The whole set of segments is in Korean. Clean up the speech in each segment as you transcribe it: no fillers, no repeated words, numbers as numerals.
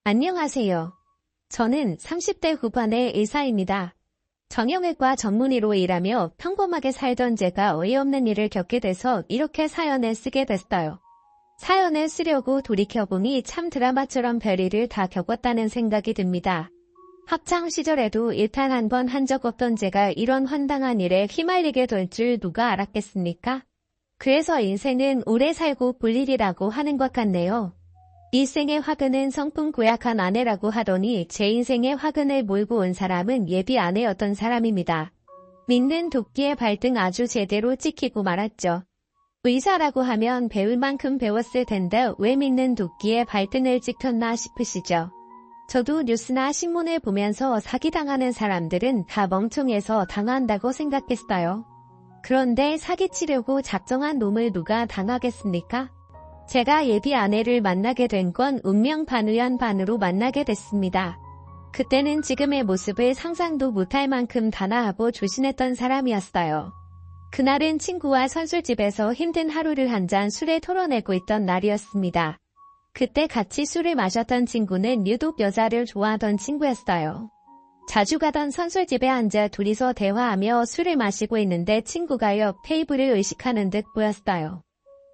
안녕하세요. 저는 30대 후반의 의사입니다. 정형외과 전문의로 일하며 평범하게 살던 제가 어이없는 일을 겪게 돼서 이렇게 사연을 쓰게 됐어요. 사연을 쓰려고 돌이켜보니 참 드라마처럼 별일을 다 겪었다는 생각이 듭니다. 학창 시절에도 일탈 한 번 한 적 없던 제가 이런 황당한 일에 휘말리게 될 줄 누가 알았겠습니까? 그래서 인생은 오래 살고 볼 일이라고 하는 것 같네요. 일생의 화근은 성품 고약한 아내라고 하더니 제 인생의 화근을 몰고 온 사람은 예비 아내였던 사람입니다. 믿는 도끼의 발등 아주 제대로 찍히고 말았죠. 의사라고 하면 배울 만큼 배웠을 텐데 왜 믿는 도끼의 발등을 찍혔나 싶으시죠? 저도 뉴스나 신문을 보면서 사기당하는 사람들은 다 멍청해서 당한다고 생각했어요. 그런데 사기치려고 작정한 놈을 누가 당하겠습니까? 제가 예비 아내를 만나게 된 건 운명 반우연 반으로 만나게 됐습니다. 그때는 지금의 모습을 상상도 못할 만큼 단아하고 조신했던 사람이었어요. 그날은 친구와 선술집에서 힘든 하루를 한 잔 술에 털어내고 있던 날이었습니다. 그때 같이 술을 마셨던 친구는 유독 여자를 좋아하던 친구였어요. 자주 가던 선술집에 앉아 둘이서 대화하며 술을 마시고 있는데 친구가 옆 테이블을 의식하는 듯 보였어요.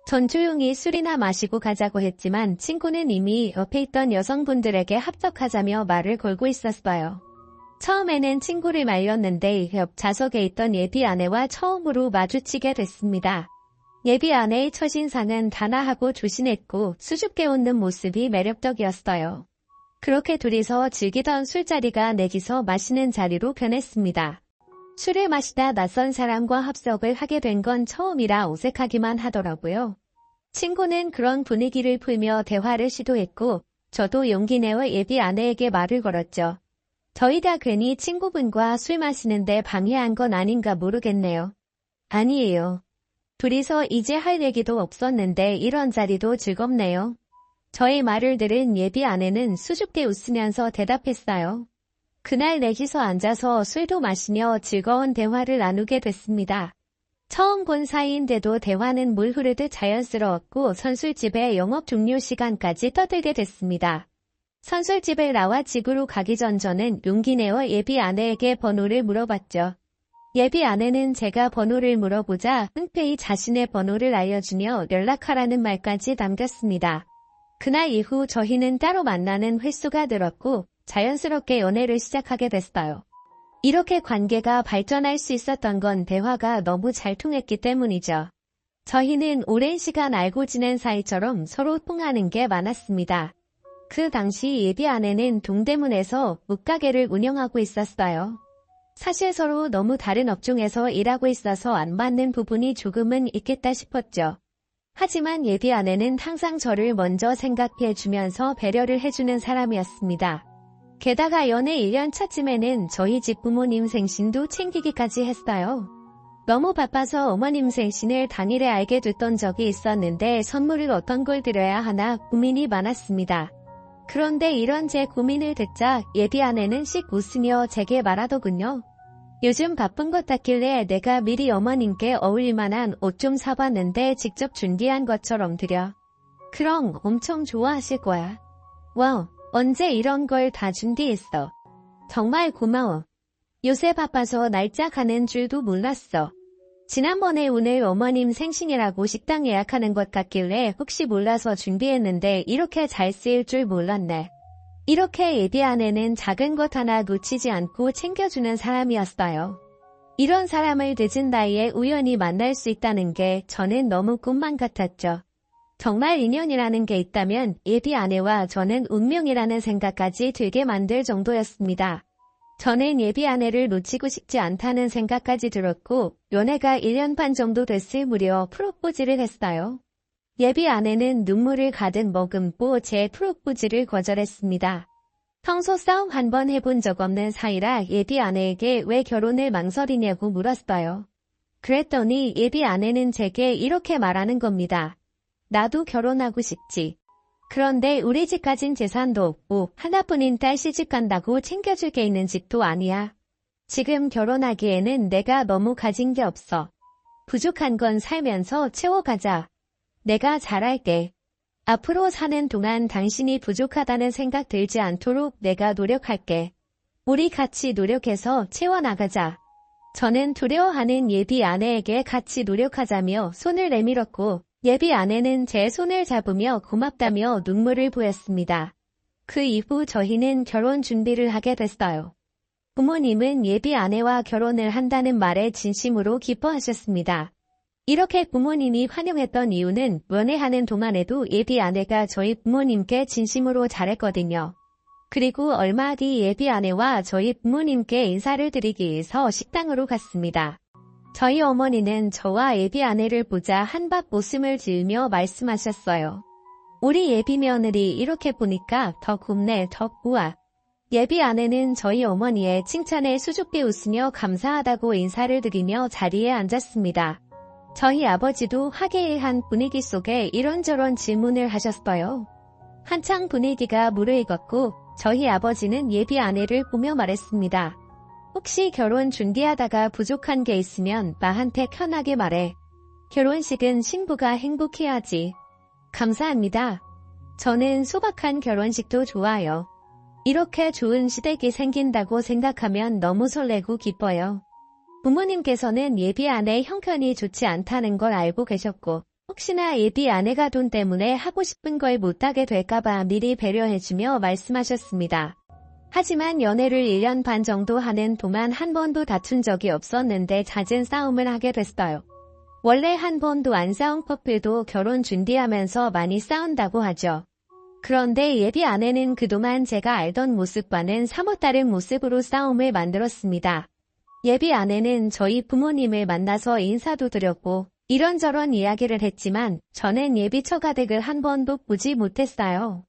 전 조용히 술이나 마시고 가자고 했지만 친구는 이미 옆에 있던 여성분들에게 합석하자며 말을 걸고 있었어요. 처음에는 친구를 말렸는데 옆 좌석에 있던 예비 아내와 처음으로 마주치게 됐습니다. 예비 아내의 첫인상은 단아하고 조신했고 수줍게 웃는 모습이 매력적이었어요. 그렇게 둘이서 즐기던 술자리가 내기서 마시는 자리로 변했습니다. 술을 마시다 낯선 사람과 합석을 하게 된 건 처음이라 어색하기만 하더라고요. 친구는 그런 분위기를 풀며 대화를 시도했고 저도 용기 내어 예비 아내에게 말을 걸었죠. 저희 다 괜히 친구분과 술 마시는데 방해한 건 아닌가 모르겠네요. 아니에요. 둘이서 이제 할 얘기도 없었는데 이런 자리도 즐겁네요. 저의 말을 들은 예비 아내는 수줍게 웃으면서 대답했어요. 그날 넷이서 앉아서 술도 마시며 즐거운 대화를 나누게 됐습니다. 처음 본 사이인데도 대화는 물 흐르듯 자연스러웠고 선술집의 영업 종료 시간까지 떠들게 됐습니다. 선술집을 나와 집으로 가기 전 저는 용기 내어 예비 아내에게 번호를 물어봤죠. 예비 아내는 제가 번호를 물어보자 흔쾌히 자신의 번호를 알려주며 연락하라는 말까지 남겼습니다. 그날 이후 저희는 따로 만나는 횟수가 늘었고 자연스럽게 연애를 시작하게 됐어요. 이렇게 관계가 발전할 수 있었던 건 대화가 너무 잘 통했기 때문이죠. 저희는 오랜 시간 알고 지낸 사이처럼 서로 통하는 게 많았습니다. 그 당시 예비 아내는 동대문에서 옷가게를 운영하고 있었어요. 사실 서로 너무 다른 업종에서 일하고 있어서 안 맞는 부분이 조금은 있겠다 싶었죠. 하지만 예비 아내는 항상 저를 먼저 생각해 주면서 배려를 해주는 사람이었습니다. 게다가 연애 1년 차쯤에는 저희 집 부모님 생신도 챙기기까지 했어요. 너무 바빠서 어머님 생신을 당일에 알게 됐던 적이 있었는데 선물을 어떤 걸 드려야 하나 고민이 많았습니다. 그런데 이런 제 고민을 듣자 예비 아내는 씩 웃으며 제게 말하더군요. 요즘 바쁜 것 같길래 내가 미리 어머님께 어울릴 만한 옷 좀 사봤는데 직접 준비한 것처럼 드려. 그럼 엄청 좋아하실 거야. 와우, 언제 이런 걸 다 준비했어. 정말 고마워. 요새 바빠서 날짜 가는 줄도 몰랐어. 지난번에 오늘 어머님 생신이라고 식당 예약하는 것 같길래 혹시 몰라서 준비했는데 이렇게 잘 쓰일 줄 몰랐네. 이렇게 예비 아내는 작은 것 하나 놓치지 않고 챙겨주는 사람이었어요. 이런 사람을 늦은 나이에 우연히 만날 수 있다는 게 저는 너무 꿈만 같았죠. 정말 인연이라는 게 있다면 예비 아내와 저는 운명이라는 생각까지 들게 만들 정도였습니다. 저는 예비 아내를 놓치고 싶지 않다는 생각까지 들었고 연애가 1년 반 정도 됐을 무렵 프로포즈를 했어요. 예비 아내는 눈물을 가득 머금고 제 프로포즈를 거절했습니다. 평소 싸움 한 번 해본 적 없는 사이라 예비 아내에게 왜 결혼을 망설이냐고 물었어요. 그랬더니 예비 아내는 제게 이렇게 말하는 겁니다. 나도 결혼하고 싶지. 그런데 우리 집 가진 재산도 없고 하나뿐인 딸 시집 간다고 챙겨줄 게 있는 집도 아니야. 지금 결혼하기에는 내가 너무 가진 게 없어. 부족한 건 살면서 채워가자. 내가 잘할게. 앞으로 사는 동안 당신이 부족하다는 생각 들지 않도록 내가 노력할게. 우리 같이 노력해서 채워나가자. 저는 두려워하는 예비 아내에게 같이 노력하자며 손을 내밀었고 예비 아내는 제 손을 잡으며 고맙다며 눈물을 보였습니다. 그 이후 저희는 결혼 준비를 하게 됐어요. 부모님은 예비 아내와 결혼을 한다는 말에 진심으로 기뻐하셨습니다. 이렇게 부모님이 환영했던 이유는 연애하는 동안에도 예비 아내가 저희 부모님께 진심으로 잘했거든요. 그리고 얼마 뒤 예비 아내와 저희 부모님께 인사를 드리기 위해서 식당으로 갔습니다. 저희 어머니는 저와 예비 아내를 보자 한박 웃음을 지으며 말씀하셨어요. 우리 예비 며느리 이렇게 보니까 더 곱네, 더 고와. 예비 아내는 저희 어머니의 칭찬에 수줍게 웃으며 감사하다고 인사를 드리며 자리에 앉았습니다. 저희 아버지도 화기애애한 분위기 속에 이런저런 질문을 하셨어요. 한창 분위기가 무르익었고 저희 아버지는 예비 아내를 보며 말했습니다. 혹시 결혼 준비하다가 부족한 게 있으면 나한테 편하게 말해. 결혼식은 신부가 행복해야지. 감사합니다. 저는 소박한 결혼식도 좋아요. 이렇게 좋은 시댁이 생긴다고 생각하면 너무 설레고 기뻐요. 부모님께서는 예비 아내의 형편이 좋지 않다는 걸 알고 계셨고 혹시나 예비 아내가 돈 때문에 하고 싶은 걸 못하게 될까봐 미리 배려해주며 말씀하셨습니다. 하지만 연애를 1년 반 정도 하는 동안 한 번도 다툰 적이 없었는데 잦은 싸움을 하게 됐어요. 원래 한 번도 안 싸운 커플도 결혼 준비하면서 많이 싸운다고 하죠. 그런데 예비 아내는 그동안 제가 알던 모습과는 사뭇 다른 모습으로 싸움을 만들었습니다. 예비 아내는 저희 부모님을 만나서 인사도 드렸고 이런저런 이야기를 했지만 저는 예비 처가댁을 한 번도 보지 못했어요.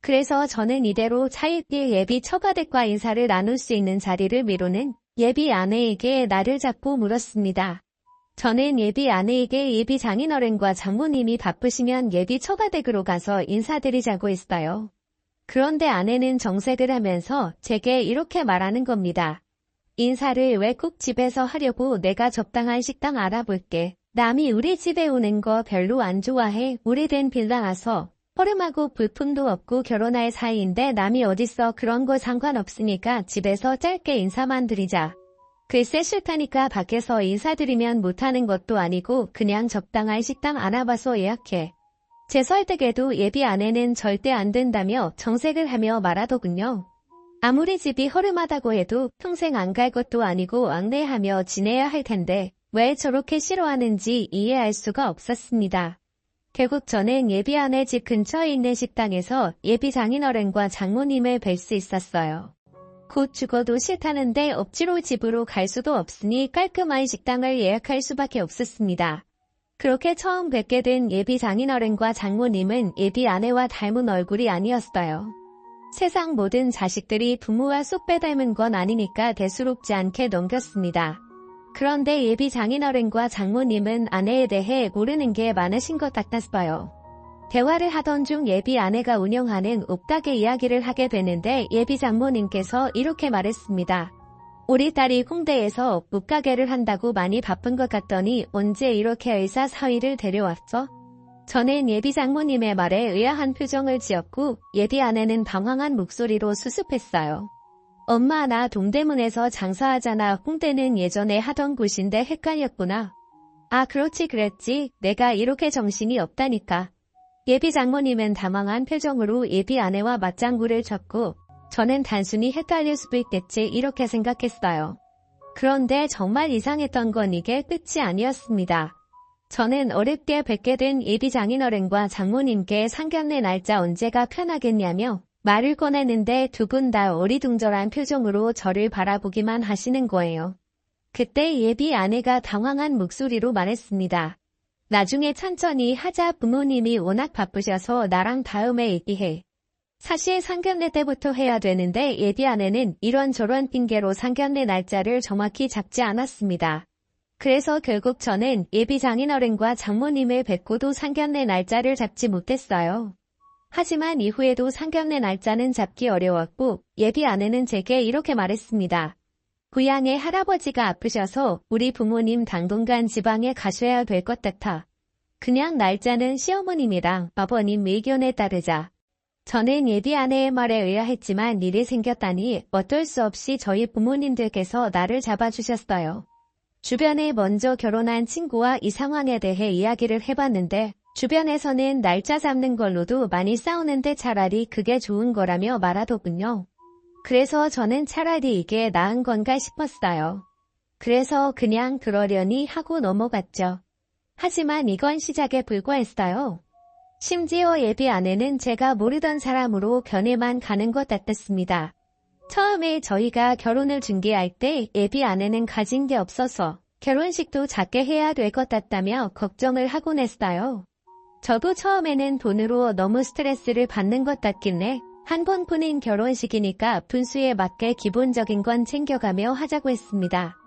그래서 저는 이대로 차일피일 예비 처가댁과 인사를 나눌 수 있는 자리를 미루는 예비 아내에게 날을 잡고 물었습니다. 저는 예비 아내에게 예비 장인어른과 장모님이 바쁘시면 예비 처가댁으로 가서 인사드리자고 했어요. 그런데 아내는 정색을 하면서 제게 이렇게 말하는 겁니다. 인사를 왜 꼭 집에서 하려고 내가 적당한 식당 알아볼게. 남이 우리 집에 오는 거 별로 안 좋아해. 오래된 빌라 와서 허름하고 불품도 없고 결혼할 사이인데 남이 어딨어. 그런 거 상관없으니까 집에서 짧게 인사만 드리자. 글쎄 싫다니까 밖에서 인사드리면 못하는 것도 아니고 그냥 적당한 식당 알아봐서 예약해. 제 설득에도 예비 아내는 절대 안 된다며 정색을 하며 말하더군요. 아무리 집이 허름하다고 해도 평생 안 갈 것도 아니고 왕래하며 지내야 할 텐데 왜 저렇게 싫어하는지 이해할 수가 없었습니다. 결국 저는 예비 아내 집 근처에 있는 식당에서 예비 장인어른과 장모님을 뵐 수 있었어요. 곧 죽어도 싫다는데 억지로 집으로 갈 수도 없으니 깔끔한 식당을 예약할 수밖에 없었습니다. 그렇게 처음 뵙게 된 예비 장인어른과 장모님은 예비 아내와 닮은 얼굴이 아니었어요. 세상 모든 자식들이 부모와 쏙 빼닮은 건 아니니까 대수롭지 않게 넘겼습니다. 그런데 예비 장인어른과 장모님은 아내에 대해 모르는 게 많으신 것 같았어요. 대화를 하던 중 예비 아내가 운영하는 옷가게 이야기를 하게 되는데 예비 장모님께서 이렇게 말했습니다. 우리 딸이 홍대에서 옷가게를 한다고 많이 바쁜 것 같더니 언제 이렇게 의사사위를 데려왔어? 저는 예비 장모님의 말에 의아한 표정을 지었고 예비 아내는 당황한 목소리로 수습했어요. 엄마 나 동대문에서 장사하잖아. 홍대는 예전에 하던 곳인데 헷갈렸구나. 아 그렇지 그랬지. 내가 이렇게 정신이 없다니까. 예비 장모님은 당황한 표정으로 예비 아내와 맞장구를 쳤고 저는 단순히 헷갈릴 수도 있겠지 이렇게 생각했어요. 그런데 정말 이상했던 건 이게 끝이 아니었습니다. 저는 어렵게 뵙게 된 예비 장인어른과 장모님께 상견례 날짜 언제가 편하겠냐며 말을 꺼내는데 두 분 다 어리둥절한 표정으로 저를 바라보기만 하시는 거예요. 그때 예비 아내가 당황한 목소리로 말했습니다. 나중에 천천히 하자. 부모님이 워낙 바쁘셔서 나랑 다음에 얘기해. 사실 상견례 때부터 해야 되는데 예비 아내는 이런저런 핑계로 상견례 날짜를 정확히 잡지 않았습니다. 그래서 결국 저는 예비 장인어른과 장모님을 뵙고도 상견례 날짜를 잡지 못했어요. 하지만 이후에도 상견례 날짜는 잡기 어려웠고 예비 아내는 제게 이렇게 말했습니다. 고향에 할아버지가 아프셔서 우리 부모님 당분간 지방에 가셔야 될 것 같아. 그냥 날짜는 시어머님이랑 아버님 의견에 따르자. 저는 예비 아내의 말에 의아했지만 일이 생겼다니 어쩔 수 없이 저희 부모님들께서 나를 잡아주셨어요. 주변에 먼저 결혼한 친구와 이 상황에 대해 이야기를 해봤는데 주변에서는 날짜 잡는 걸로도 많이 싸우는데 차라리 그게 좋은 거라며 말하더군요. 그래서 저는 차라리 이게 나은 건가 싶었어요. 그래서 그냥 그러려니 하고 넘어갔죠. 하지만 이건 시작에 불과했어요. 심지어 예비 아내는 제가 모르던 사람으로 견해만 가는 것 같았습니다. 처음에 저희가 결혼을 준비할 때 예비 아내는 가진 게 없어서 결혼식도 작게 해야 될 것 같다며 걱정을 하곤 했어요. 저도 처음에는 돈으로 너무 스트레스를 받는 것 같길래 한 번뿐인 결혼식이니까 분수에 맞게 기본적인 건 챙겨가며 하자고 했습니다.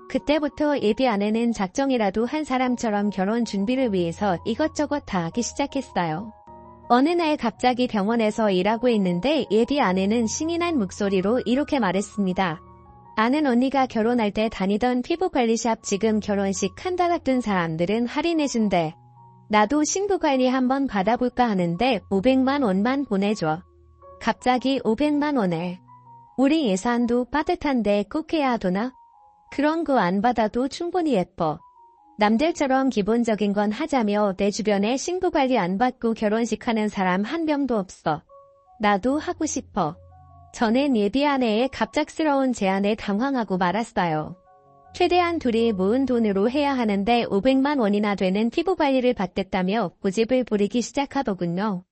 그때부터 예비 아내는 작정이라도 한 사람처럼 결혼 준비를 위해서 이것저것 다 하기 시작했어요. 어느 날 갑자기 병원에서 일하고 있는데 예비 아내는 신이 난 목소리로 이렇게 말했습니다. 아는 언니가 결혼할 때 다니던 피부관리샵 지금 결혼식 한 달 앞둔 사람들은 할인해준대. 나도 신부관리 한번 받아볼까 하는데 500만 원만 보내줘. 갑자기 500만 원을. 우리 예산도 빠듯한데 꼭 해야 하더나? 그런 거 안 받아도 충분히 예뻐. 남들처럼 기본적인 건 하자며 내 주변에 신부관리 안 받고 결혼식 하는 사람 한 명도 없어. 나도 하고 싶어. 저는 예비 아내의 갑작스러운 제안에 당황하고 말았어요. 최대한 둘이 모은 돈으로 해야 하는데 500만 원이나 되는 피부관리를 받겠다며 고집을 부리기 시작하더군요.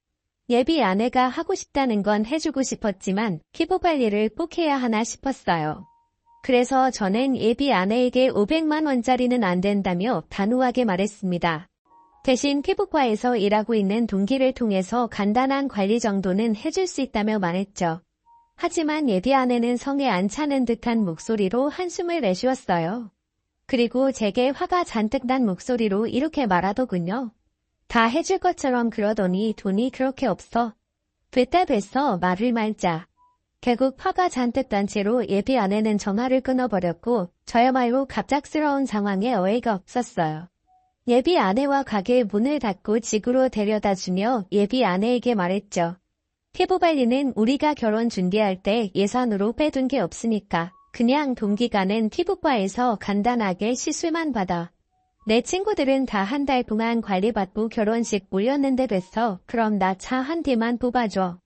예비 아내가 하고 싶다는 건 해주고 싶었지만 피부관리를 꼭 해야 하나 싶었어요. 그래서 저는 예비 아내에게 500만 원짜리는 안 된다며 단호하게 말했습니다. 대신 피부과에서 일하고 있는 동기를 통해서 간단한 관리 정도는 해줄 수 있다며 말했죠. 하지만 예비 아내는 성에 안 차는 듯한 목소리로 한숨을 내쉬었어요. 그리고 제게 화가 잔뜩 난 목소리로 이렇게 말하더군요. 다 해줄 것처럼 그러더니 돈이 그렇게 없어. 됐다 됐어 말을 말자. 결국 화가 잔뜩 난 채로 예비 아내는 전화를 끊어버렸고 저야말로 갑작스러운 상황에 어이가 없었어요. 예비 아내와 가게 문을 닫고 집으로 데려다주며 예비 아내에게 말했죠. 피부관리는 우리가 결혼 준비할 때 예산으로 빼둔 게 없으니까 그냥 동기간은 피부과에서 간단하게 시술만 받아. 내 친구들은 다 한 달 동안 관리받고 결혼식 올렸는데 됐어. 그럼 나 차 한 대만 뽑아줘.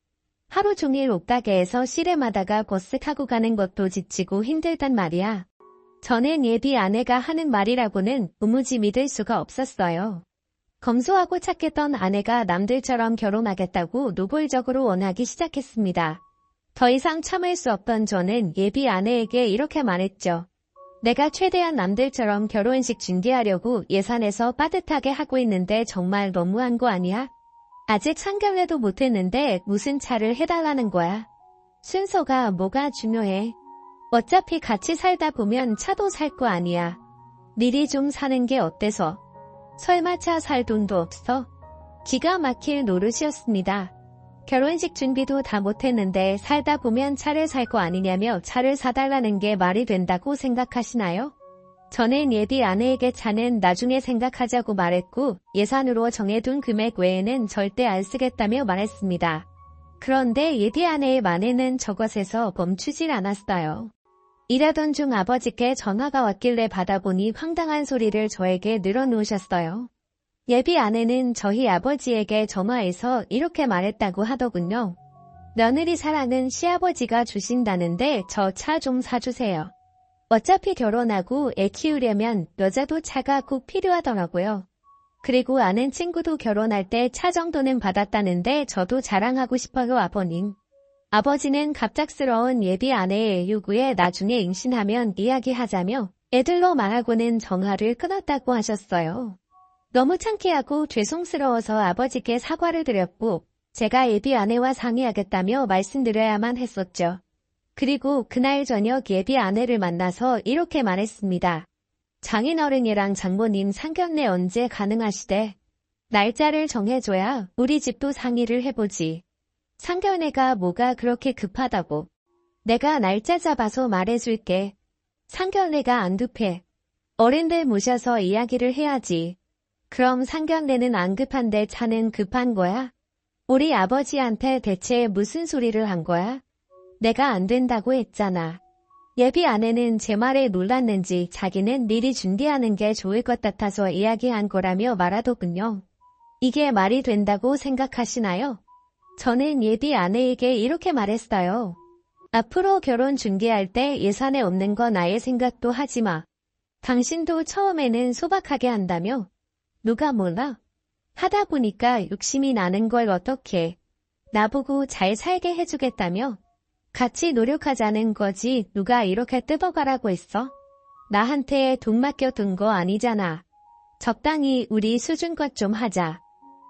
하루 종일 옥다개에서 씨름하다가 버스타고 가는 것도 지치고 힘들단 말이야. 저는 예비 아내가 하는 말이라고는 도무지 믿을 수가 없었어요. 검소하고 착했던 아내가 남들처럼 결혼하겠다고 노골적으로 원하기 시작했습니다. 더 이상 참을 수 없던 저는 예비 아내에게 이렇게 말했죠. 내가 최대한 남들처럼 결혼식 준비하려고 예산에서 빠듯하게 하고 있는데 정말 너무한 거 아니야? 아직 상견례도 못했는데 무슨 차를 해달라는 거야. 순서가 뭐가 중요해. 어차피 같이 살다 보면 차도 살 거 아니야. 미리 좀 사는 게 어때서. 설마 차 살 돈도 없어? 기가 막힐 노릇이었습니다. 결혼식 준비도 다 못했는데 살다 보면 차를 살 거 아니냐며 차를 사달라는 게 말이 된다고 생각하시나요? 저는 예비 아내에게 차는 나중에 생각하자고 말했고 예산으로 정해둔 금액 외에는 절대 안 쓰겠다며 말했습니다. 그런데 예비 아내의 만에는 저것에서 멈추질 않았어요. 일하던 중 아버지께 전화가 왔길래 받아보니 황당한 소리를 저에게 늘어놓으셨어요. 예비 아내는 저희 아버지에게 전화해서 이렇게 말했다고 하더군요. 며느리 사랑은 시아버지가 주신다는데 저 차 좀 사주세요. 어차피 결혼하고 애 키우려면 여자도 차가 꼭 필요하더라고요. 그리고 아는 친구도 결혼할 때 차 정도는 받았다는데 저도 자랑하고 싶어요 아버님. 아버지는 갑작스러운 예비 아내의 요구에 나중에 임신하면 이야기하자며 애들로 말하고는 전화를 끊었다고 하셨어요. 너무 창피하고 죄송스러워서 아버지께 사과를 드렸고 제가 예비 아내와 상의하겠다며 말씀드려야만 했었죠. 그리고 그날 저녁 예비 아내를 만나서 이렇게 말했습니다. 장인어른이랑 장모님 상견례 언제 가능하시대? 날짜를 정해줘야 우리 집도 상의를 해보지. 상견례가 뭐가 그렇게 급하다고. 내가 날짜 잡아서 말해줄게. 상견례가 안 급해. 어른들 모셔서 이야기를 해야지. 그럼 상견례는 안 급한데 차는 급한 거야? 우리 아버지한테 대체 무슨 소리를 한 거야? 내가 안 된다고 했잖아. 예비 아내는 제 말에 놀랐는지 자기는 미리 준비하는 게 좋을 것 같아서 이야기한 거라며 말하더군요. 이게 말이 된다고 생각하시나요? 저는 예비 아내에게 이렇게 말했어요. 앞으로 결혼 준비할 때 예산에 없는 건 아예 생각도 하지 마. 당신도 처음에는 소박하게 한다며? 누가 몰라? 하다 보니까 욕심이 나는 걸 어떡해. 나보고 잘 살게 해주겠다며? 같이 노력하자는 거지 누가 이렇게 뜯어가라고 했어? 나한테 돈 맡겨둔 거 아니잖아. 적당히 우리 수준껏 좀 하자.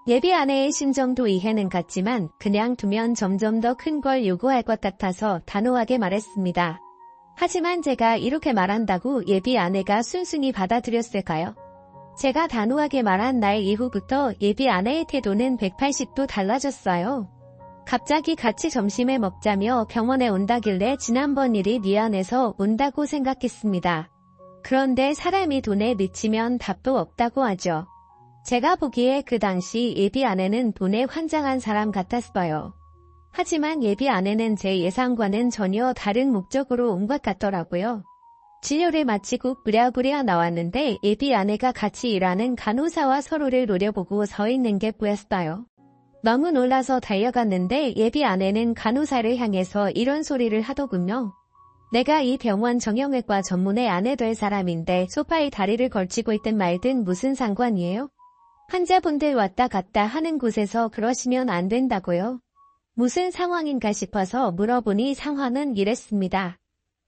예비 아내의 심정도 이해는 갔지만 그냥 두면 점점 더 큰 걸 요구할 것 같아서 단호하게 말했습니다. 하지만 제가 이렇게 말한다고 예비 아내가 순순히 받아들였을까요? 제가 단호하게 말한 날 이후부터 예비 아내의 태도는 180도 달라졌어요. 갑자기 같이 점심을 먹자며 병원에 온다길래 지난번 일이 미안해서 온다고 생각했습니다. 그런데 사람이 돈에 미치면 답도 없다고 하죠. 제가 보기에 그 당시 예비 아내는 돈에 환장한 사람 같았어요. 하지만 예비 아내는 제 예상과는 전혀 다른 목적으로 온 것 같더라고요. 진료를 마치고 부랴부랴 나왔는데 예비 아내가 같이 일하는 간호사와 서로를 노려보고 서 있는 게 보였어요. 너무 놀라서 달려갔는데 예비 아내는 간호사를 향해서 이런 소리를 하더군요. 내가 이 병원 정형외과 전문의 아내 될 사람인데 소파에 다리를 걸치고 있든 말든 무슨 상관이에요? 환자분들 왔다 갔다 하는 곳에서 그러시면 안 된다고요. 무슨 상황인가 싶어서 물어보니 상황은 이랬습니다.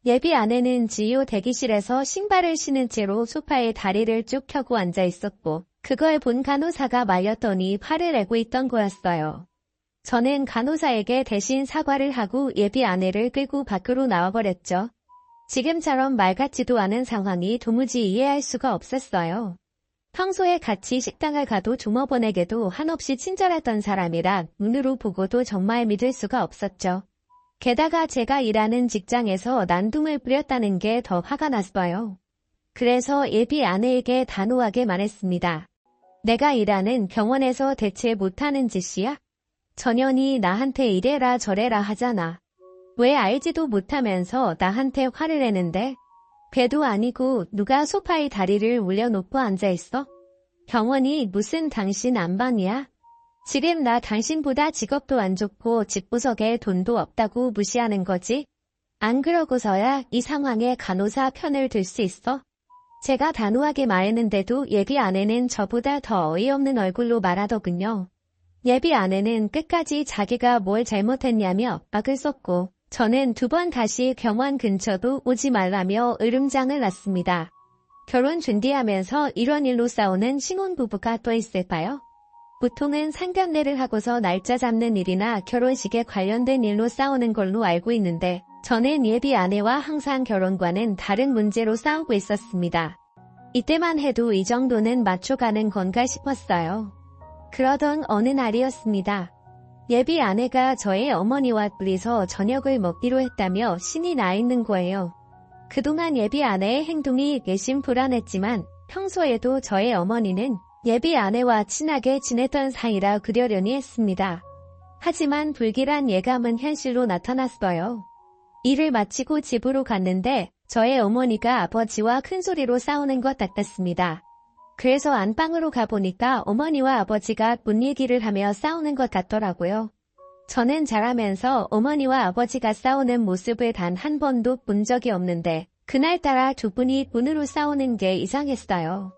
예비 아내는 진료 대기실에서 신발을 신은 채로 소파에 다리를 쭉 펴고 앉아 있었고 그걸 본 간호사가 말렸더니 화를 내고 있던 거였어요. 저는 간호사에게 대신 사과를 하고 예비 아내를 끌고 밖으로 나와버렸죠. 지금처럼 말 같지도 않은 상황이 도무지 이해할 수가 없었어요. 평소에 같이 식당을 가도 조모번에게도 한없이 친절했던 사람이라 눈으로 보고도 정말 믿을 수가 없었죠. 게다가 제가 일하는 직장에서 난동을 부렸다는 게 더 화가 났어요. 그래서 예비 아내에게 단호하게 말했습니다. 내가 일하는 병원에서 대체 못하는 짓이야? 전현이 나한테 이래라 저래라 하잖아. 왜 알지도 못하면서 나한테 화를 내는데? 배도 아니고 누가 소파에 다리를 올려놓고 앉아있어? 병원이 무슨 당신 안방이야? 지금 나 당신보다 직업도 안 좋고 집구석에 돈도 없다고 무시하는 거지? 안 그러고서야 이 상황에 간호사 편을 들 수 있어? 제가 단호하게 말했는데도 예비 아내는 저보다 더 어이없는 얼굴로 말하더군요. 예비 아내는 끝까지 자기가 뭘 잘못했냐며 막을 썼고 저는 2번 다시 병원 근처도 오지 말라며 으름장을 놨습니다. 결혼 준비하면서 이런 일로 싸우는 신혼부부가 또 있을까요? 보통은 상견례를 하고서 날짜 잡는 일이나 결혼식에 관련된 일로 싸우는 걸로 알고 있는데 저는 예비 아내와 항상 결혼과는 다른 문제로 싸우고 있었습니다. 이때만 해도 이 정도는 맞춰가는 건가 싶었어요. 그러던 어느 날이었습니다. 예비 아내가 저의 어머니와 둘이서 저녁을 먹기로 했다며 신이 나 있는 거예요. 그동안 예비 아내의 행동이 내심 불안했지만 평소에도 저의 어머니는 예비 아내와 친하게 지냈던 사이라 그러려니 했습니다. 하지만 불길한 예감은 현실로 나타났어요. 일을 마치고 집으로 갔는데 저의 어머니가 아버지와 큰 소리로 싸우는 것 같았습니다. 그래서 안방으로 가보니까 어머니와 아버지가 문 얘기를 하며 싸우는 것 같더라고요. 저는 자라면서 어머니와 아버지가 싸우는 모습을 단 한 번도 본 적이 없는데 그날따라 두 분이 문으로 싸우는 게 이상했어요.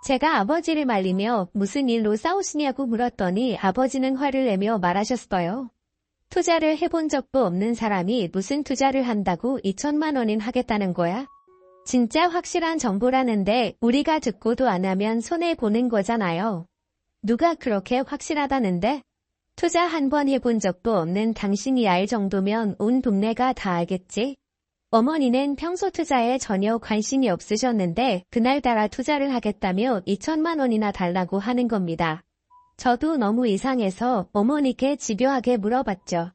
제가 아버지를 말리며 무슨 일로 싸우시냐고 물었더니 아버지는 화를 내며 말하셨어요. 투자를 해본 적도 없는 사람이 무슨 투자를 한다고 2천만 원인 하겠다는 거야? 진짜 확실한 정보라는데 우리가 듣고도 안 하면 손해보는 거잖아요. 누가 그렇게 확실하다는데? 투자 한 번 해본 적도 없는 당신이 알 정도면 온 동네가 다 알겠지? 어머니는 평소 투자에 전혀 관심이 없으셨는데 그날따라 투자를 하겠다며 2천만 원이나 달라고 하는 겁니다. 저도 너무 이상해서 어머니께 집요하게 물어봤죠.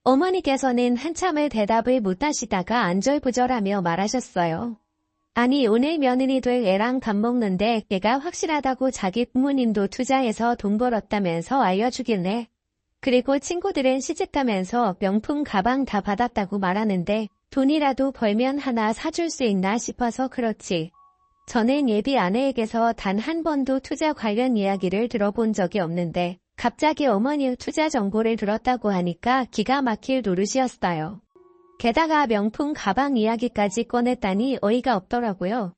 어머니께서는 한참을 대답을 못하시다가 안절부절하며 말하셨어요. 아니 오늘 며느리 될 애랑 밥 먹는데 걔가 확실하다고 자기 부모님도 투자해서 돈 벌었다면서 알려주길래 그리고 친구들은 시집가면서 명품 가방 다 받았다고 말하는데 돈이라도 벌면 하나 사줄 수 있나 싶어서 그렇지. 저는 예비 아내에게서 단 한 번도 투자 관련 이야기를 들어본 적이 없는데 갑자기 어머니 투자 정보를 들었다고 하니까 기가 막힐 노릇이었어요. 게다가 명품 가방 이야기까지 꺼냈다니 어이가 없더라고요.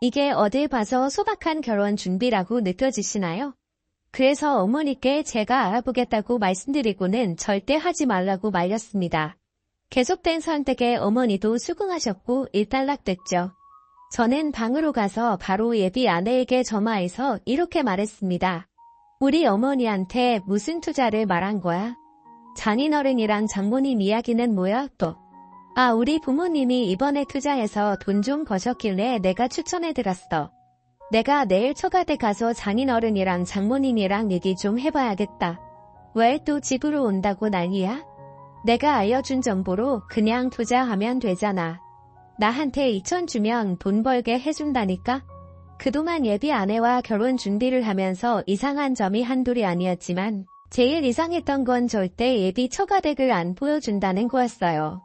이게 어딜 봐서 소박한 결혼 준비라고 느껴지시나요? 그래서 어머니께 제가 알아보겠다고 말씀드리고는 절대 하지 말라고 말렸습니다. 계속된 선택에 어머니도 수긍하셨고 일단락됐죠. 저는 방으로 가서 바로 예비 아내에게 전화해서 이렇게 말했습니다. 우리 어머니한테 무슨 투자를 말한 거야? 장인어른이랑 장모님 이야기는 뭐야 또? 아, 우리 부모님이 이번에 투자해서 돈 좀 버셨길래 내가 추천해드렸어. 내가 내일 처가댁 가서 장인어른이랑 장모님이랑 얘기 좀 해봐야겠다. 왜 또 집으로 온다고 난리야? 내가 알려준 정보로 그냥 투자하면 되잖아. 나한테 2천 주면 돈 벌게 해준다니까? 그동안 예비 아내와 결혼 준비를 하면서 이상한 점이 한둘이 아니었지만 제일 이상했던 건 절대 예비 처가댁을 안 보여준다는 거였어요.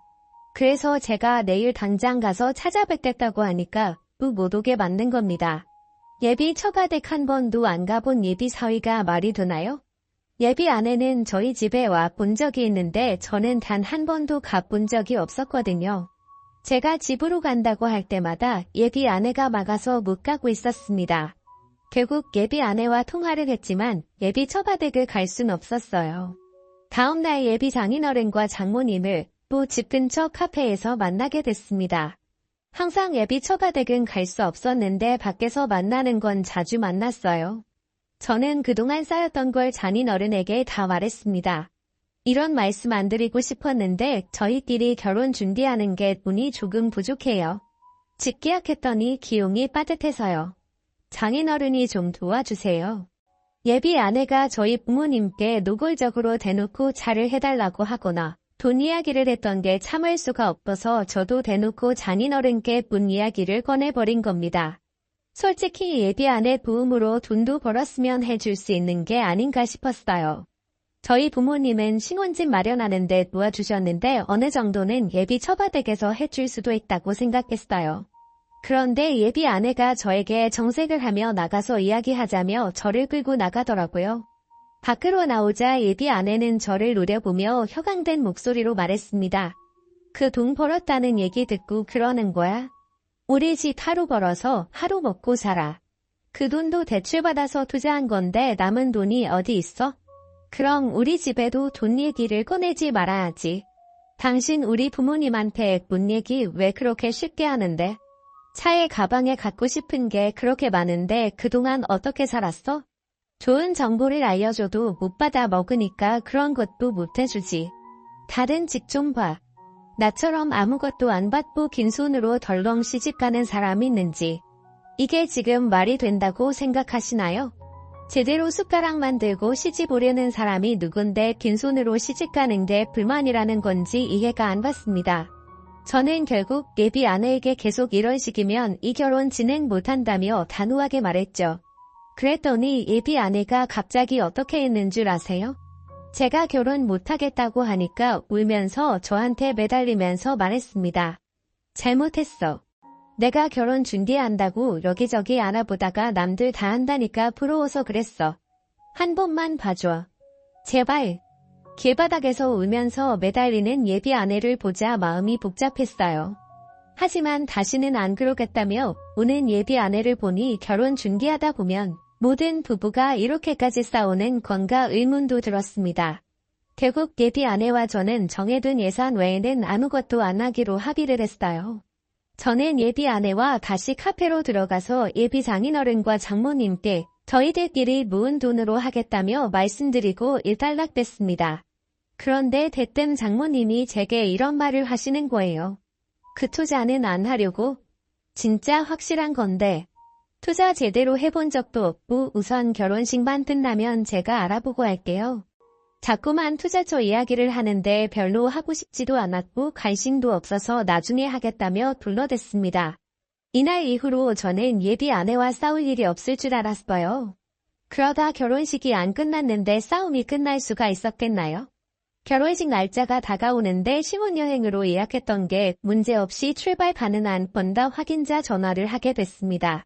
그래서 제가 내일 당장 가서 찾아뵙겠다고 하니까 못 오게 만든 겁니다. 예비 처가댁 한 번도 안 가본 예비 사위가 말이 되나요? 예비 아내는 저희 집에 와 본 적이 있는데 저는 단 한 번도 가본 적이 없었거든요. 제가 집으로 간다고 할 때마다 예비 아내가 막아서 못 가고 있었습니다. 결국 예비 아내와 통화를 했지만 예비 처가댁을 갈 순 없었어요. 다음날 예비 장인어른과 장모님을 또 집 근처 카페에서 만나게 됐습니다. 항상 예비 처가댁은 갈 수 없었는데 밖에서 만나는 건 자주 만났어요. 저는 그동안 쌓였던 걸 장인어른에게 다 말했습니다. 이런 말씀 안 드리고 싶었는데 저희끼리 결혼 준비하는 게 돈이 조금 부족해요. 집 계약했더니 기용이 빠듯해서요. 장인어른이 좀 도와주세요. 예비 아내가 저희 부모님께 노골적으로 대놓고 차를 해달라고 하거나 돈 이야기를 했던 게 참을 수가 없어서 저도 대놓고 장인어른께 돈 이야기를 꺼내버린 겁니다. 솔직히 예비 아내 도움으로 돈도 벌었으면 해줄 수 있는 게 아닌가 싶었어요. 저희 부모님은 신혼집 마련하는 데 도와주셨는데 어느 정도는 예비 처가댁에서 해줄 수도 있다고 생각했어요. 그런데 예비 아내가 저에게 정색을 하며 나가서 이야기하자며 저를 끌고 나가더라고요. 밖으로 나오자 예비 아내는 저를 노려보며 혀강된 목소리로 말했습니다. 그 돈 벌었다는 얘기 듣고 그러는 거야? 우리 집 하루 벌어서 하루 먹고 살아. 그 돈도 대출받아서 투자한 건데 남은 돈이 어디 있어? 그럼 우리 집에도 돈 얘기를 꺼내지 말아야지. 당신 우리 부모님한테 돈 얘기 왜 그렇게 쉽게 하는데? 차에 가방에 갖고 싶은 게 그렇게 많은데 그동안 어떻게 살았어? 좋은 정보를 알려줘도 못 받아 먹으니까 그런 것도 못 해주지. 다른 집 좀 봐. 나처럼 아무것도 안 받고 긴 손으로 덜렁 시집가는 사람이 있는지. 이게 지금 말이 된다고 생각하시나요? 제대로 숟가락만 들고 시집 오려는 사람이 누군데 긴 손으로 시집가는 게 불만이라는 건지 이해가 안 갔습니다. 저는 결국 예비 아내에게 계속 이런 식이면 이 결혼 진행 못한다며 단호하게 말했죠. 그랬더니 예비 아내가 갑자기 어떻게 했는 줄 아세요? 제가 결혼 못하겠다고 하니까 울면서 저한테 매달리면서 말했습니다. 잘못했어. 내가 결혼 준비한다고 여기저기 알아보다가 남들 다 한다니까 부러워서 그랬어. 한 번만 봐줘. 제발. 길바닥에서 울면서 매달리는 예비 아내를 보자 마음이 복잡했어요. 하지만 다시는 안 그러겠다며 우는 예비 아내를 보니 결혼 준비하다 보면 모든 부부가 이렇게까지 싸우는 건가 의문도 들었습니다. 결국 예비 아내와 저는 정해둔 예산 외에는 아무것도 안 하기로 합의를 했어요. 저는 예비 아내와 다시 카페로 들어가서 예비 장인어른과 장모님께 저희들끼리 모은 돈으로 하겠다며 말씀드리고 일단락됐습니다. 그런데 대뜸 장모님이 제게 이런 말을 하시는 거예요. 그 투자는 안 하려고? 진짜 확실한 건데. 투자 제대로 해본 적도 없고 우선 결혼식만 끝나면 제가 알아보고 할게요. 자꾸만 투자처 이야기를 하는데 별로 하고 싶지도 않았고 관심도 없어서 나중에 하겠다며 둘러댔습니다. 이날 이후로 저는 예비 아내와 싸울 일이 없을 줄 알았어요. 그러다 결혼식이 안 끝났는데 싸움이 끝날 수가 있었겠나요? 결혼식 날짜가 다가오는데 신혼여행으로 예약했던 게 문제없이 출발 가능한 번다 확인자 전화를 하게 됐습니다.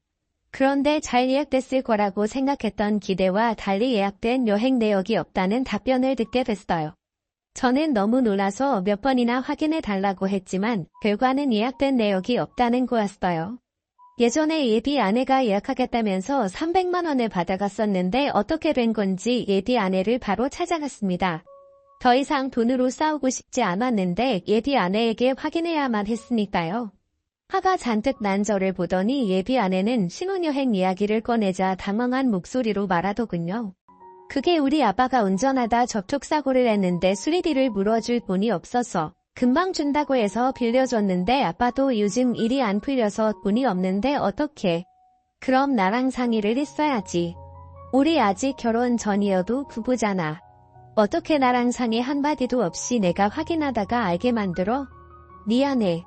그런데 잘 예약됐을 거라고 생각했던 기대와 달리 예약된 여행 내역이 없다는 답변을 듣게 됐어요. 저는 너무 놀라서 몇 번이나 확인해 달라고 했지만 결과는 예약된 내역이 없다는 거였어요. 예전에 예비 아내가 예약하겠다면서 300만 원을 받아갔었는데 어떻게 된 건지 예비 아내를 바로 찾아갔습니다. 더 이상 돈으로 싸우고 싶지 않았는데 예비 아내에게 확인해야만 했으니까요. 화가 잔뜩 난 저를 보더니 예비 아내는 신혼여행 이야기를 꺼내자 당황한 목소리로 말하더군요. 그게 우리 아빠가 운전하다 접촉사고를 했는데 수리비를 물어줄 돈이 없어서 금방 준다고 해서 빌려줬는데 아빠도 요즘 일이 안 풀려서 돈이 없는데 어떡해. 그럼 나랑 상의를 했어야지. 우리 아직 결혼 전이어도 부부잖아. 어떻게 나랑 상의 한마디도 없이 내가 확인하다가 알게 만들어? 미안해.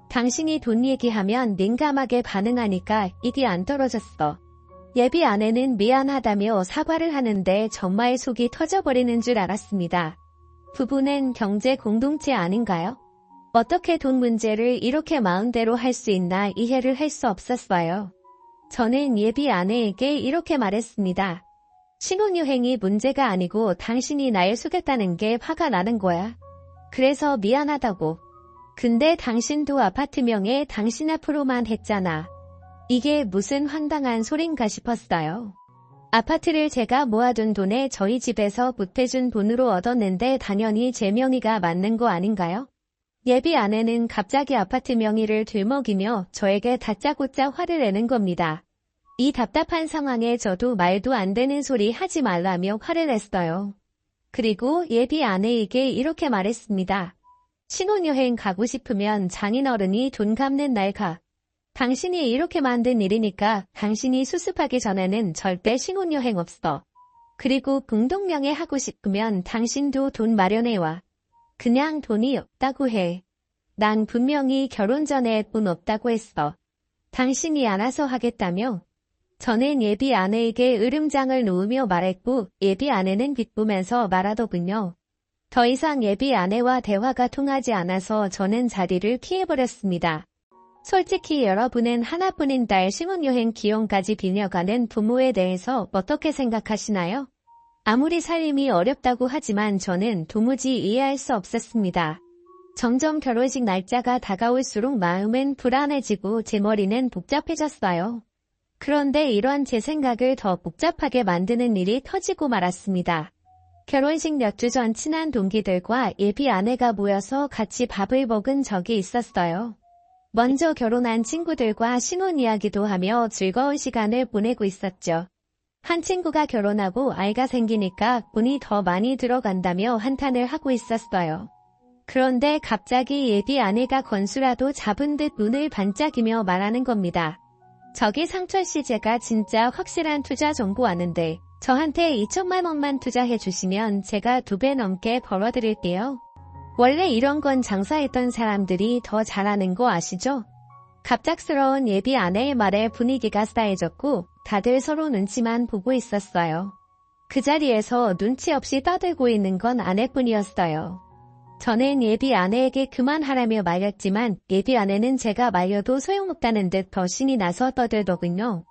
당신이 돈 얘기하면 민감하게 반응하니까 입이 안 떨어졌어. 예비 아내는 미안하다며 사과를 하는데 정말 속이 터져버리는 줄 알았습니다. 부부는 경제 공동체 아닌가요? 어떻게 돈 문제를 이렇게 마음대로 할 수 있나 이해를 할 수 없었어요. 저는 예비 아내에게 이렇게 말했습니다. 신혼여행이 문제가 아니고 당신이 날 속였다는 게 화가 나는 거야. 그래서 미안하다고. 근데 당신도 아파트 명에 당신 앞으로만 했잖아. 이게 무슨 황당한 소린가 싶었어요. 아파트를 제가 모아둔 돈에 저희 집에서 보태준 돈으로 얻었는데 당연히 제 명의가 맞는 거 아닌가요? 예비 아내는 갑자기 아파트 명의를 들먹이며 저에게 다짜고짜 화를 내는 겁니다. 이 답답한 상황에 저도 말도 안 되는 소리 하지 말라며 화를 냈어요. 그리고 예비 아내에게 이렇게 말했습니다. 신혼여행 가고 싶으면 장인어른이 돈 갚는 날 가. 당신이 이렇게 만든 일이니까 당신이 수습하기 전에는 절대 신혼여행 없어. 그리고 공동명예 하고 싶으면 당신도 돈 마련해와. 그냥 돈이 없다고 해. 난 분명히 결혼 전에 돈 없다고 했어. 당신이 알아서 하겠다며? 저는 예비 아내에게 으름장을 놓으며 말했고 예비 아내는 비쁘면서 말하더군요. 더 이상 예비 아내와 대화가 통하지 않아서 저는 자리를 피해버렸습니다. 솔직히 여러분은 하나뿐인 딸 신혼여행 기용까지 빌려가는 부모에 대해서 어떻게 생각하시나요? 아무리 살림이 어렵다고 하지만 저는 도무지 이해할 수 없었습니다. 점점 결혼식 날짜가 다가올수록 마음은 불안해지고 제 머리는 복잡해졌어요. 그런데 이러한 제 생각을 더 복잡하게 만드는 일이 터지고 말았습니다. 결혼식 몇 주 전 친한 동기들과 예비 아내가 모여서 같이 밥을 먹은 적이 있었어요. 먼저 결혼한 친구들과 신혼 이야기도 하며 즐거운 시간을 보내고 있었죠. 한 친구가 결혼하고 아이가 생기니까 돈이 더 많이 들어간다며 한탄을 하고 있었어요. 그런데 갑자기 예비 아내가 건수라도 잡은 듯 눈을 반짝이며 말하는 겁니다. 저기 상철씨 제가 진짜 확실한 투자 정보 아는데 저한테 2천만 원만 투자해 주시면 제가 2배 넘게 벌어드릴게요. 원래 이런 건 장사했던 사람들이 더 잘하는 거 아시죠? 갑작스러운 예비 아내의 말에 분위기가 싸해졌고 다들 서로 눈치만 보고 있었어요. 그 자리에서 눈치 없이 떠들고 있는 건 아내뿐이었어요. 저는 예비 아내에게 그만하라며 말렸지만 예비 아내는 제가 말려도 소용없다는 듯 더 신이 나서 떠들더군요.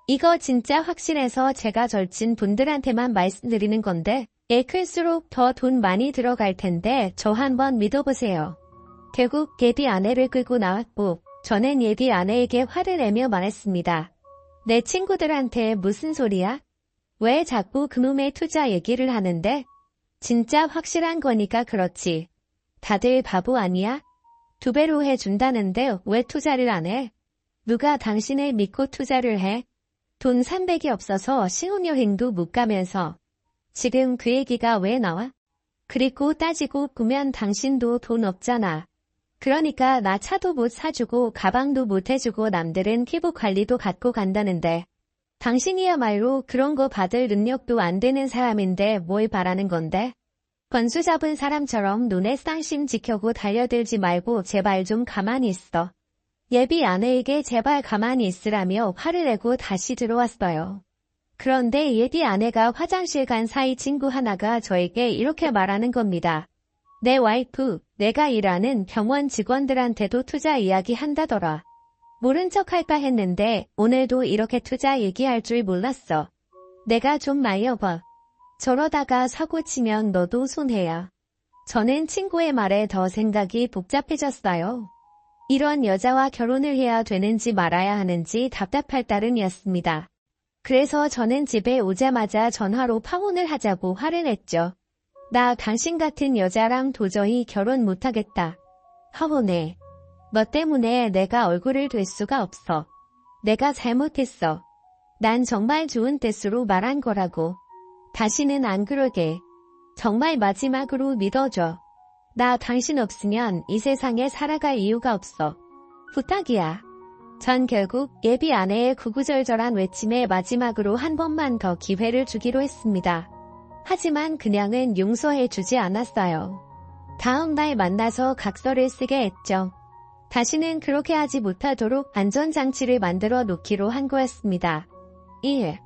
이거 진짜 확실해서 제가 절친 분들한테만 말씀드리는 건데 애 클수록 더 돈 많이 들어갈 텐데 저 한번 믿어보세요. 결국 예비 아내를 끌고 나왔고 저는 예비 아내에게 화를 내며 말했습니다. 내 친구들한테 무슨 소리야? 왜 자꾸 그놈의 투자 얘기를 하는데? 진짜 확실한 거니까 그렇지. 다들 바보 아니야? 2배로 해준다는데 왜 투자를 안 해? 누가 당신을 믿고 투자를 해? 돈 300이 없어서 신혼여행도 못 가면서. 지금 그 얘기가 왜 나와? 그리고 따지고 보면 당신도 돈 없잖아. 그러니까 나 차도 못 사주고 가방도 못 해주고 남들은 피부 관리도 갖고 간다는데. 당신이야말로 그런 거 받을 능력도 안 되는 사람인데 뭘 바라는 건데? 권수 잡은 사람처럼 눈에 쌍심 지켜고 달려들지 말고 제발 좀 가만히 있어. 예비 아내에게 제발 가만히 있으라며 화를 내고 다시 들어왔어요. 그런데 예비 아내가 화장실 간 사이 친구 하나가 저에게 이렇게 말하는 겁니다. 내 와이프, 내가 일하는 병원 직원들한테도 투자 이야기 한다더라. 모른 척 할까 했는데 오늘도 이렇게 투자 얘기할 줄 몰랐어. 내가 좀 말려봐. 저러다가 사고 치면 너도 손해야. 저는 친구의 말에 더 생각이 복잡해졌어요. 이런 여자와 결혼을 해야 되는지 말아야 하는지 답답할 따름이었습니다. 그래서 저는 집에 오자마자 전화로 파혼을 하자고 화를 냈죠. 나 당신 같은 여자랑 도저히 결혼 못하겠다. 허혼해. 너 때문에 내가 얼굴을 댈 수가 없어. 내가 잘못했어. 난 정말 좋은 뜻으로 말한 거라고. 다시는 안 그러게. 정말 마지막으로 믿어줘. 나 당신 없으면 이 세상에 살아갈 이유가 없어. 부탁이야. 전 결국 예비 아내의 구구절절한 외침에 마지막으로 한 번만 더 기회를 주기로 했습니다. 하지만 그냥은 용서해주지 않았어요. 다음 날 만나서 각서를 쓰게 했죠. 다시는 그렇게 하지 못하도록 안전장치를 만들어 놓기로 한 거였습니다. 1.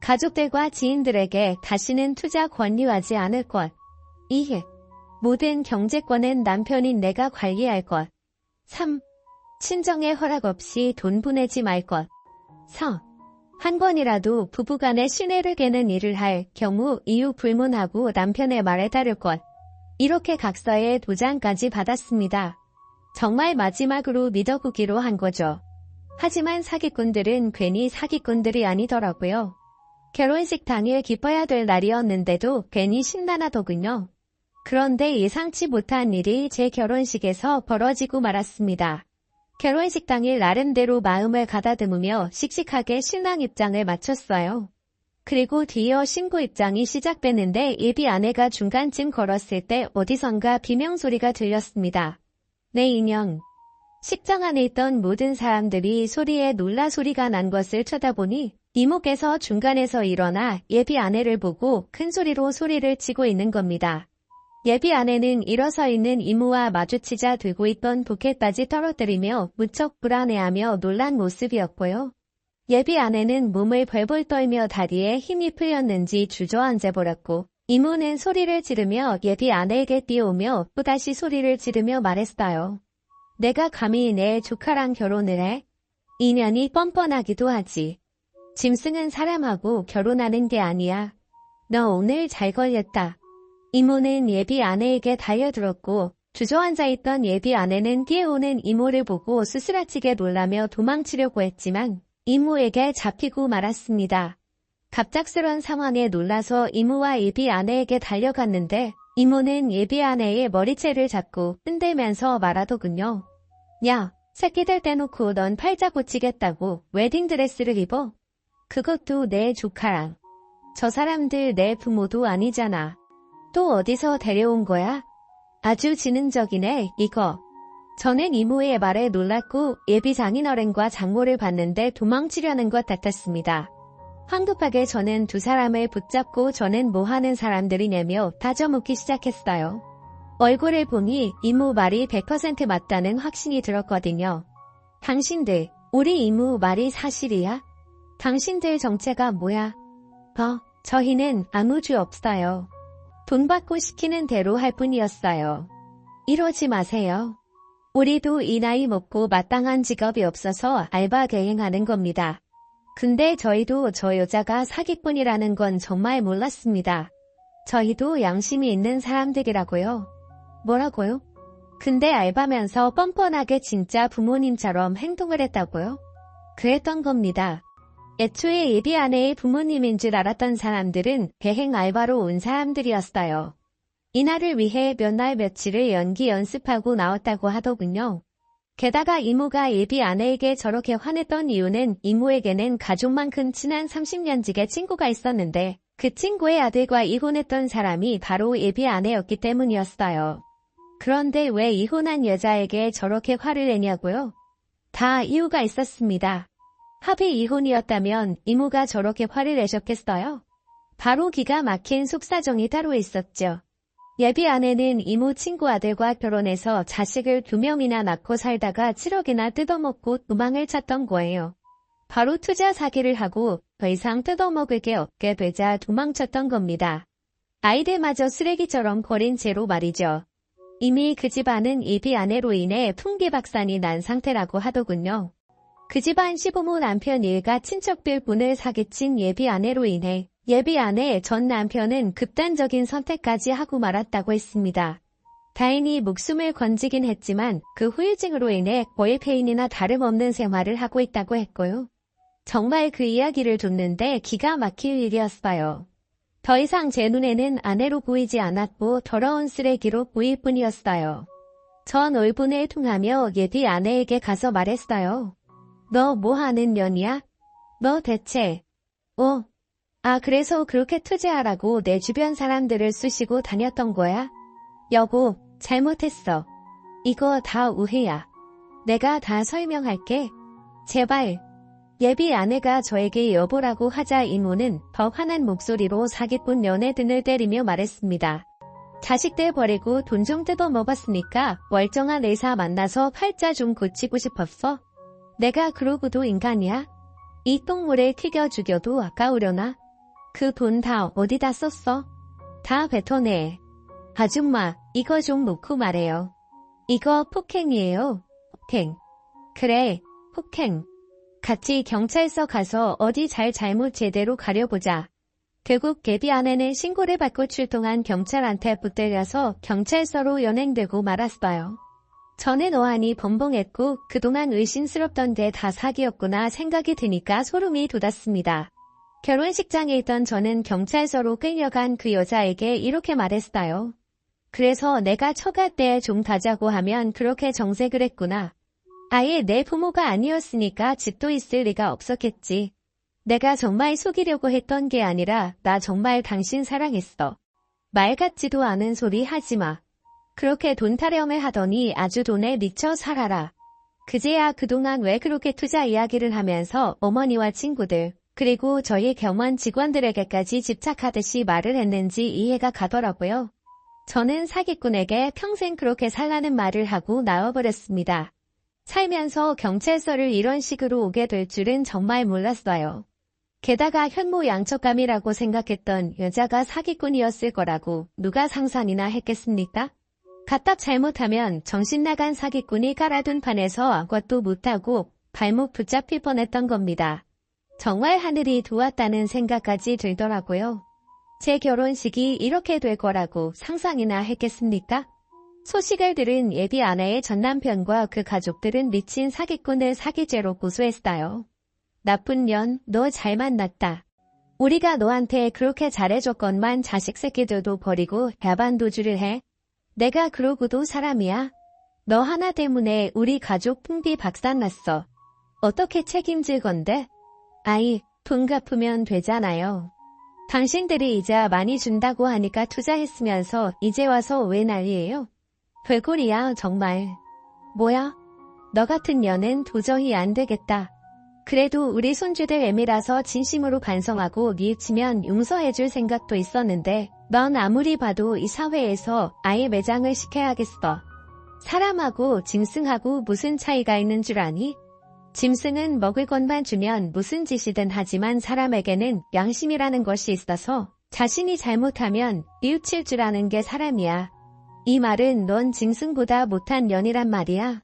가족들과 지인들에게 다시는 투자 권유하지 않을 것. 2. 모든 경제권은 남편인 내가 관리할 것. 3. 친정의 허락 없이 돈 보내지 말 것. 4. 한 번이라도 부부간의 신뢰를 깨는 일을 할 경우 이유 불문하고 남편의 말에 따를 것. 이렇게 각서에 도장까지 받았습니다. 정말 마지막으로 믿어보기로 한 거죠. 하지만 사기꾼들은 괜히 사기꾼들이 아니더라고요. 결혼식 당일 기뻐야 될 날이었는데도 괜히 심란하더군요. 그런데 예상치 못한 일이 제 결혼식에서 벌어지고 말았습니다. 결혼식 당일 나름대로 마음을 가다듬으며 씩씩하게 신랑 입장을 마쳤어요. 그리고 뒤이어 신부 입장이 시작됐는데 예비 아내가 중간쯤 걸었을 때 어디선가 비명소리가 들렸습니다. 내 인형. 식장 안에 있던 모든 사람들이 소리에 놀라 소리가 난 것을 쳐다보니 이모께서 중간에서 일어나 예비 아내를 보고 큰 소리로 소리를 치고 있는 겁니다. 예비 아내는 일어서 있는 이모와 마주치자 들고 있던 부케까지 떨어뜨리며 무척 불안해하며 놀란 모습이었고요. 예비 아내는 몸을 벌벌 떨며 다리에 힘이 풀렸는지 주저앉아버렸고 이모는 소리를 지르며 예비 아내에게 뛰어오며 또다시 소리를 지르며 말했어요. 내가 감히 내 조카랑 결혼을 해? 인연이 뻔뻔하기도 하지. 짐승은 사람하고 결혼하는 게 아니야. 너 오늘 잘 걸렸다. 이모는 예비 아내에게 달려들었고 주저앉아 있던 예비 아내는 뛰어오는 이모를 보고 수스라치게 놀라며 도망치려고 했지만 이모에게 잡히고 말았습니다. 갑작스런 상황에 놀라서 이모와 예비 아내에게 달려갔는데 이모는 예비 아내의 머리채를 잡고 흔들면서 말하더군요. 야, 새끼들 떼놓고 넌 팔자 고치겠다고 웨딩드레스를 입어? 그것도 내 조카랑. 저 사람들 내 부모도 아니잖아. 또 어디서 데려온 거야? 아주 지능적이네, 이거. 저는 이모의 말에 놀랐고 예비 장인어른과 장모를 봤는데 도망치려는 것 같았습니다. 황급하게 저는 두 사람을 붙잡고 저는 뭐 하는 사람들이냐며 다져묻기 시작했어요. 얼굴을 보니 이모 말이 100% 맞다는 확신이 들었거든요. 당신들, 우리 이모 말이 사실이야? 당신들 정체가 뭐야? 저희는 아무 죄 없어요. 돈 받고 시키는 대로 할 뿐이었어요. 이러지 마세요. 우리도 이 나이 먹고 마땅한 직업이 없어서 알바 계행하는 겁니다. 근데 저희도 저 여자가 사기꾼이라는 건 정말 몰랐습니다. 저희도 양심이 있는 사람들이라고요. 뭐라고요? 근데 알바면서 뻔뻔하게 진짜 부모님처럼 행동을 했다고요? 그랬던 겁니다. 애초에 예비 아내의 부모님인 줄 알았던 사람들은 계행 알바로 온 사람들이었어요. 이날을 위해 몇 날 며칠을 연기 연습하고 나왔다고 하더군요. 게다가 이모가 예비 아내에게 저렇게 화냈던 이유는 이모에게는 가족만큼 친한 30년직의 친구가 있었는데 그 친구의 아들과 이혼했던 사람이 바로 예비 아내였기 때문이었어요. 그런데 왜 이혼한 여자에게 저렇게 화를 내냐고요? 다 이유가 있었습니다. 합의 이혼이었다면 이모가 저렇게 화를 내셨겠어요? 바로 기가 막힌 속사정이 따로 있었죠. 예비 아내는 이모 친구 아들과 결혼해서 자식을 2명이나 낳고 살다가 7억이나 뜯어먹고 도망을 쳤던 거예요. 바로 투자 사기를 하고 더 이상 뜯어먹을 게 없게 되자 도망쳤던 겁니다. 아이들마저 쓰레기처럼 버린 채로 말이죠. 이미 그 집안은 예비 아내로 인해 풍비박산이 난 상태라고 하더군요. 그 집안 시부모 남편 일가 친척들 분을 사기친 예비 아내로 인해 예비 아내 전 남편은 극단적인 선택까지 하고 말았다고 했습니다. 다행히 목숨을 건지긴 했지만 그 후유증으로 인해 거의 폐인이나 다름없는 생활을 하고 있다고 했고요. 정말 그 이야기를 듣는데 기가 막힐 일이었어요. 더 이상 제 눈에는 아내로 보이지 않았고 더러운 쓰레기로 보일 뿐이었어요. 전 울분을 통하며 예비 아내에게 가서 말했어요. 너 뭐 하는 년이야? 너 대체... 그래서 그렇게 투자하라고 내 주변 사람들을 쑤시고 다녔던 거야? 여보, 잘못했어. 이거 다 오해야. 내가 다 설명할게. 제발. 예비 아내가 저에게 여보라고 하자 이모는 더 화난 목소리로 사기꾼 연애등을 때리며 말했습니다. 자식들 버리고 돈 좀 뜯어먹었으니까 멀쩡한 의사 만나서 팔자 좀 고치고 싶었어? 내가 그러고도 인간이야? 이 똥물에 튀겨 죽여도 아까우려나? 그 돈 다 어디다 썼어? 다 뱉어내. 아줌마, 이거 좀 놓고 말해요. 이거 폭행이에요. 폭행. 그래, 폭행. 같이 경찰서 가서 어디 잘못 제대로 가려보자. 결국 예비 아내는 신고를 받고 출동한 경찰한테 붙들려서 경찰서로 연행되고 말았어요. 저는 어안이 벙벙했고 그동안 의심스럽던 게 다 사기였구나 생각이 드니까 소름이 돋았습니다. 결혼식장에 있던 저는 경찰서로 끌려간 그 여자에게 이렇게 말했어요. 그래서 내가 처갈 때 좀 가자고 하면 그렇게 정색을 했구나. 아예 내 부모가 아니었으니까 집도 있을 리가 없었겠지. 내가 정말 속이려고 했던 게 아니라 나 정말 당신 사랑했어. 말 같지도 않은 소리 하지 마. 그렇게 돈 타령을 하더니 아주 돈에 미쳐 살아라. 그제야 그동안 왜 그렇게 투자 이야기를 하면서 어머니와 친구들 그리고 저희 겸원 직원들에게까지 집착하듯이 말을 했는지 이해가 가더라고요. 저는 사기꾼에게 평생 그렇게 살라는 말을 하고 나와버렸습니다. 살면서 경찰서를 이런 식으로 오게 될 줄은 정말 몰랐어요. 게다가 현모양처감이라고 생각했던 여자가 사기꾼이었을 거라고 누가 상상이나 했겠습니까? 갖다 잘못하면 정신나간 사기꾼이 깔아둔 판에서 아무것도 못하고 발목 붙잡힐 뻔했던 겁니다. 정말 하늘이 도왔다는 생각까지 들더라고요. 제 결혼식이 이렇게 될 거라고 상상이나 했겠습니까? 소식을 들은 예비 아내의 전남편과 그 가족들은 미친 사기꾼을 사기죄로 고소했어요. 나쁜 년, 너 잘 만났다. 우리가 너한테 그렇게 잘해줬건만 자식 새끼들도 버리고 야반도주를 해. 내가 그러고도 사람이야. 너 하나 때문에 우리 가족 풍비박산 났어. 어떻게 책임질 건데? 아이, 돈 갚으면 되잖아요. 당신들이 이자 많이 준다고 하니까 투자했으면서 이제 와서 왜 난리예요? 별꼴이야 정말. 뭐야? 너 같은 년은 도저히 안 되겠다. 그래도 우리 손주들 애미라서 진심으로 반성하고 뉘우치면 용서해줄 생각도 있었는데 넌 아무리 봐도 이 사회에서 아예 매장을 시켜야겠어. 사람하고 짐승하고 무슨 차이가 있는 줄 아니? 짐승은 먹을 것만 주면 무슨 짓이든 하지만 사람에게는 양심이라는 것이 있어서 자신이 잘못하면 뉘우칠 줄 아는 게 사람이야. 이 말은 넌 짐승보다 못한 년이란 말이야.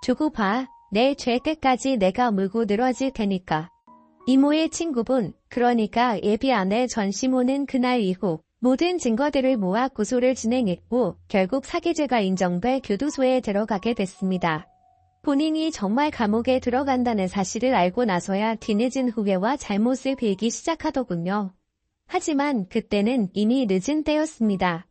두고 봐. 내 죄 끝까지 내가 물고 늘어질 테니까. 이모의 친구분, 그러니까 예비 아내 전시모는 그날 이후 모든 증거들을 모아 고소를 진행했고 결국 사기죄가 인정돼 교도소에 들어가게 됐습니다. 본인이 정말 감옥에 들어간다는 사실을 알고 나서야 뒤늦은 후회와 잘못을 빌기 시작하더군요. 하지만 그때는 이미 늦은 때였습니다.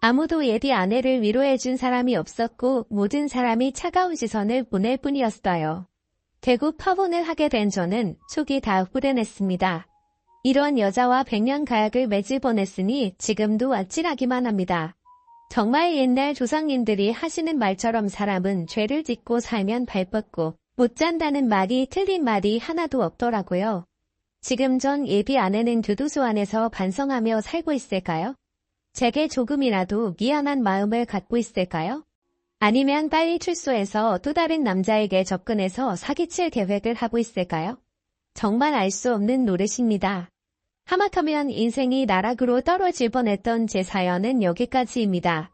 아무도 예비 아내를 위로해준 사람이 없었고 모든 사람이 차가운 시선을 보낼 뿐이었어요. 결국 파혼을 하게 된 저는 속이 다 후련했습니다. 이런 여자와 100년 가약을 맺을 뻔했으니 지금도 아찔하기만 합니다. 정말 옛날 조상님들이 하시는 말처럼 사람은 죄를 짓고 살면 발 뻗고 못 잔다는 말이 틀린 말이 하나도 없더라고요. 지금 전 예비 아내는 교도소 안에서 반성하며 살고 있을까요? 제게 조금이라도 미안한 마음을 갖고 있을까요? 아니면 빨리 출소해서 또 다른 남자에게 접근해서 사기칠 계획을 하고 있을까요? 정말 알 수 없는 노릇입니다. 하마터면 인생이 나락으로 떨어질 뻔했던 제 사연은 여기까지입니다.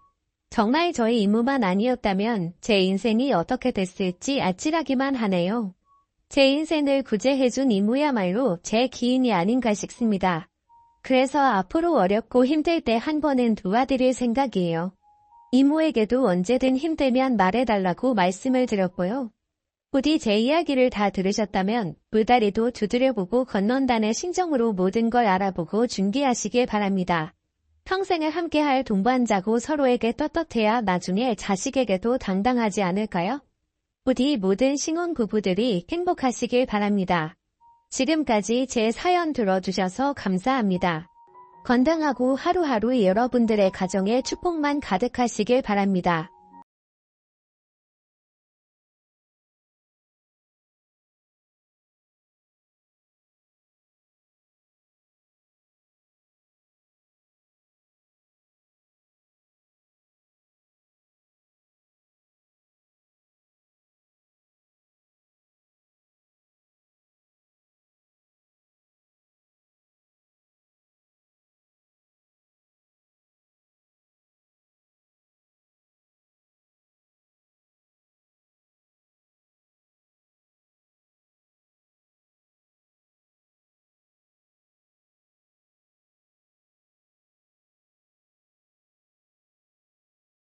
정말 저의 임무만 아니었다면 제 인생이 어떻게 됐을지 아찔하기만 하네요. 제 인생을 구제해준 임무야말로 제 기인이 아닌가 싶습니다. 그래서 앞으로 어렵고 힘들 때 한 번은 도와드릴 생각이에요. 이모에게도 언제든 힘들면 말해달라고 말씀을 드렸고요. 부디 제 이야기를 다 들으셨다면 물다리도 두드려보고 건넌다는 심정으로 모든 걸 알아보고 준비하시길 바랍니다. 평생을 함께할 동반자고 서로에게 떳떳해야 나중에 자식에게도 당당하지 않을까요? 부디 모든 신혼 부부들이 행복하시길 바랍니다. 지금까지 제 사연 들어주셔서 감사합니다. 건강하고 하루하루 여러분들의 가정에 축복만 가득하시길 바랍니다.